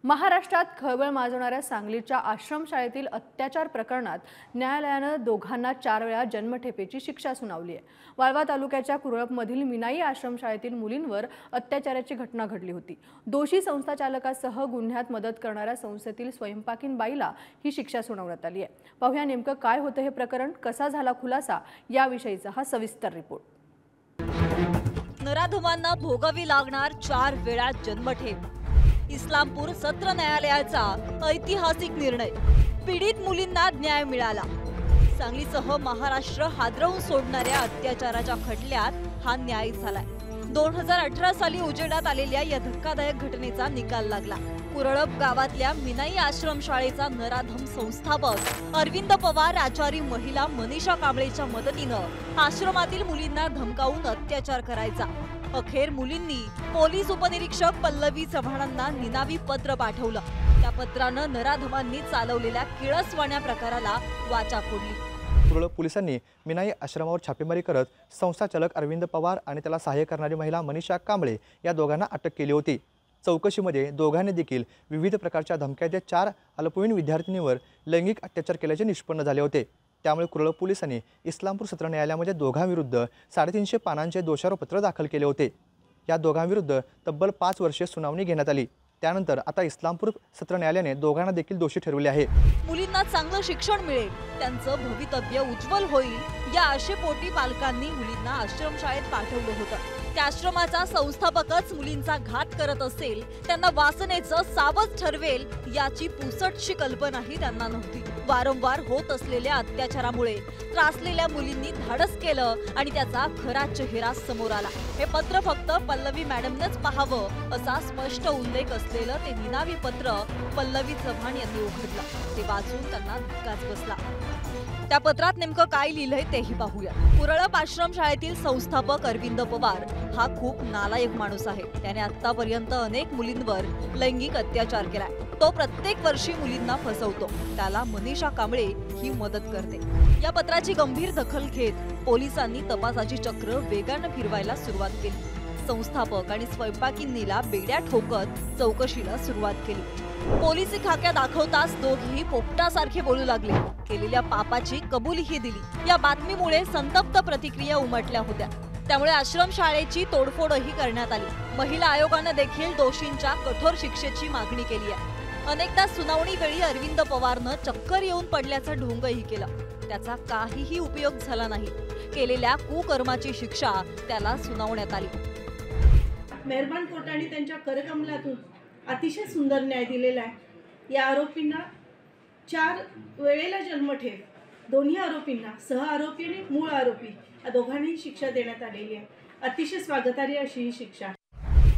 महाराष्ट्रात खळबळ माजवणाऱ्या सांगलीच्या आश्रमशाळेतील अत्याचार प्रकरणात न्यायालयानं दोघांना 4 वेळा जन्मठेपेची शिक्षा सुनावली आहे। वाळवा तालुक्याच्या कुरळपमधील मिनाई आश्रमशाळेतील मुलींवर अत्याचाराची घटना घडली होती। दोषी संस्थाचालकासह गुन्ह्यात मदत करणाऱ्या संस्थेतील स्वयंपाकीन बाईला ही शिक्षा सुनावण्यात आली आहे। पाहूया नेमकं काय होतं हे प्रकरण, कसा झाला खुलासा, याविषयीचा हा सविस्तर रिपोर्ट। नराधमांना भोगावी लागणार 4 वेळा जन्मठेप। इस्लामपूर सत्र न्यायालयाचा ऐतिहासिक निर्णय। पीडित मुलींना न्याय मिळाला। सांगलीसह महाराष्ट्र हादरवून सोडणाऱ्या अत्याचाराच्या खटल्यात हा न्याय झालाय। 2018 साली उजेडात आलेल्या या धक्कादायक घटनेचा निकाल लागला। कुरळप गावातल्या मिनाई आश्रमशाळेचा नराधम संस्थापक अरविंद पवार आचारी महिला मनीषा कांबळेच्या मदतीनं आश्रमातील मुलींना धमकावून अत्याचार करायचा। अखेर मुलींनी पोलीस उपनिरीक्षक पल्लवी चव्हाणांना निनावी पत्र पाठवलं। त्या पत्रानं नराधमांनी चालवलेल्या किळसवाण्या प्रकाराला वाचा फोडली। कुरळप पोलिसांनी मिनाई आश्रमावर छापेमारी करत संस्थाचालक अरविंद पवार आणि त्याला सहाय्य करणारी महिला मनीषा कांबळे या दोघांना अटक केली होती। चौकशीमध्ये दोघांनी देखील विविध प्रकारच्या धमक्या देत 4 अल्पवयीन विद्यार्थिनीवर लैंगिक अत्याचार केल्याचे निष्पन्न झाले होते। त्यामुळे कुरळप पोलिसांनी इस्लामपूर सत्र न्यायालयामध्ये दोघांविरुद्ध 350 पानांचे दोषारोपपत्र दाखल केले होते। या दोघांविरुद्ध तब्बल 5 वर्षे सुनावणी घेण्यात आली। त्यानंतर आता इस्लामपूर सत्र न्यायालयाने दोघांना देखील दोषी ठरवले आहे। मुलींना चांगलं शिक्षण मिळेल, त्यांचं भवितव्य उज्ज्वल होईल या आशेपोटी पालकांनी मुलींना आश्रमशाळेत पाठवलं होतं। त्या आश्रमाचा संस्थापकच मुलींचा घात करत असेल, त्यांना वासनेचं सावज ठरवेल याची पुसटशी कल्पनाही त्यांना नव्हती। वारंवार होत असलेल्या अत्याचारामुळे त्रासलेल्या मुलींनी धाडस केलं आणि त्याचा खरा चेहरा समोर आला। हे पत्र फक्त पल्लवी मॅडमनेच पाहावं असा स्पष्ट उल्लेख असलेलं ते निनावी पत्र पल्लवी चव्हाण यांनी उघडलं। ते वाचून त्यांना धक्काच बसला। त्या पत्रात नेमकं काय लिहिलंय तेही पाहूया। कुरळप आश्रमशाळेतील संस्थापक अरविंद पवार हा खूप नालायक माणूस आहे। त्याने आतापर्यंत अनेक मुलींवर लैंगिक अत्याचार केलाय। तो प्रत्येक वर्षी मुलींना फसवतो। त्याला मनीषा कांबळे ही मदत करते। या पत्राची गंभीर दखल घेत पोलिसांनी तपासाची चक्र वेगाने फिरवायला सुरुवात केली। संस्थापक आणि स्वयंपाकींनीला बेड्या ठोकत चौकशीला सुरुवात केली। पोलिसी खाक्या दाखवताच दोघेही पोपटासारखे बोलू लागले। केलेल्या पापाची कबुलीही दिली। या बातमीमुळे संतप्त प्रतिक्रिया उमटल्या होत्या। त्यामुळे आश्रमशाळेची तोडफोडही करण्यात आली। महिला आयोगाने देखील दोषींच्या कठोर शिक्षेची मागणी केली आहे। अनेकदा सुनावणी वेळी अरविंद पवारनं चक्कर येऊन पडल्याचं ढोंगही केलं। त्याचा काहीही उपयोग झाला नाही। केलेल्या कुकर्माची शिक्षा त्याला सुनावण्यात आली। मेहरबान कोर्टाने त्यांच्या करकमलातून अतिशय सुंदर न्याय दिलेला आहे। या आरोपींना 4 वेळेला जन्मठेप, दोन्ही आरोपींना, सह आरोपी आणि मूळ आरोपी या दोघांनाही शिक्षा देण्यात आलेली आहे। अतिशय स्वागतार्ह अशी ही शिक्षा।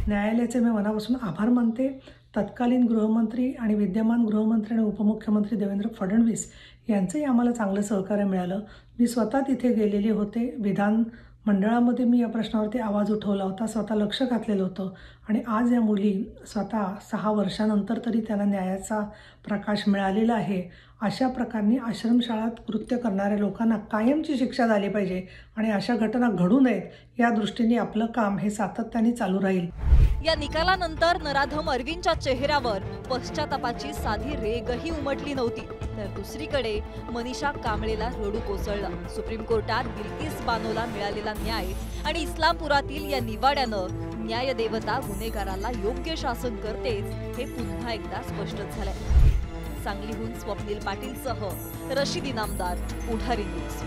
न्यायालयाचे मी मनापासून आभार मानते। तत्कालीन गृहमंत्री आणि विद्यमान गृहमंत्री आणि उपमुख्यमंत्री देवेंद्र फडणवीस यांचंही आम्हाला चांगलं सहकार्य मिळालं। मी स्वतः तिथे गेलेले होते। विधान मंडळामध्ये मी या प्रश्नावरती आवाज उठवला होता, स्वतः लक्ष घातलेलं होतं आणि आज या मुली स्वतः 6 वर्षानंतर तरी त्यांना न्यायाचा प्रकाश मिळालेला आहे। अशा प्रकारे आश्रमशाळात कृत्य करणाऱ्या लोकांना कायमची शिक्षा झाली पाहिजे आणि अशा घटना घडू नयेत या दृष्टीने आपलं काम हे सातत्याने चालू राहील। या निकालानंतर नराधम अरविंदच्या चेहऱ्यावर पश्चातापाची साधी रेगही उमटली नव्हती, तर दुसरीकडे मनीषा कांबळेला रडू कोसळलं। सुप्रीम कोर्टात बिल्किस बानोला मिळालेला न्याय आणि इस्लामपुरातील या निवाड्यानं न्यायदेवता गुन्हेगाराला योग्य शासन करतेच हे पुन्हा एकदा स्पष्ट झालंय। सांगलीहून स्वप्नील पाटीलसह रशीद इनामदार, पुढारी न्यूज।